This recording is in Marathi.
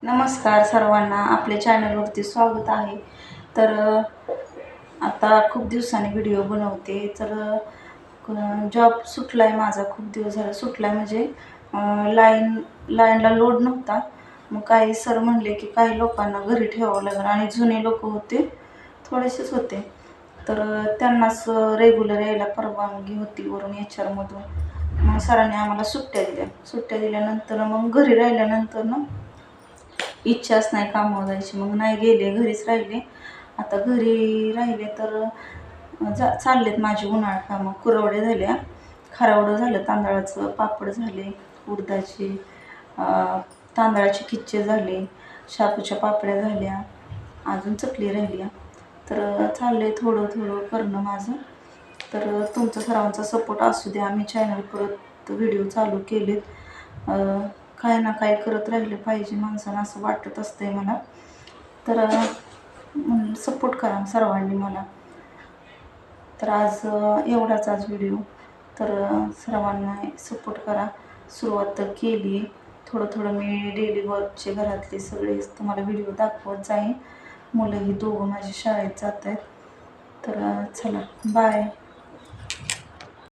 नमस्कार सर्वांना, आपल्या चॅनलवरती स्वागत आहे. तर आता खूप दिवसांनी व्हिडिओ बनवते. तर जॉब सुटला आहे माझा, खूप दिवस झाला सुटला आहे. म्हणजे लाईनला लोड नव्हता. मग काही सर म्हणले की काही लोकांना घरी ठेवावं लागेल आणि जुने लोक होते, थोडेसेच होते. तर त्यांनाच रेग्युलर यायला परवानगी होती वरून HR मधून. मग सरांनी आम्हाला सुट्ट्या दिल्यानंतर मग घरी राहिल्यानंतर ना इच्छाच नाही कामावर जायची. मग नाही गेले, घरीच राहिले. आता घरी राहिले तर चाललेत माझी उन्हाळ कामं. कुरवड्या झाल्या, खारवडं झालं, तांदळाचं पापड झाले, उडदाचे तांदळाचे खिच्चे झाले, शापूच्या पापड्या झाल्या, अजून चकली राहिली. तर चाललंय थोडं थोडं करणं माझं. तर तुमचा सर्वांचा सपोर्ट असू द्या. आम्ही चॅनल परत व्हिडिओ चालू केलेत. काय ना काय करत राहिलं पाहिजे माणसानं, असं वाटत असतंय मला. तर सपोर्ट करा सर्वांनी मला. तर आज एवढाच व्हिडिओ. तर सर्वांना सपोर्ट करा. सुरुवात तर केली आहे. थोडं थोडं मी डेली वर्कचे घरातले सगळे तुम्हाला व्हिडिओ दाखवत जाईन. मुलंही दोघं माझी शाळेत जात आहेत. तर चला, बाय.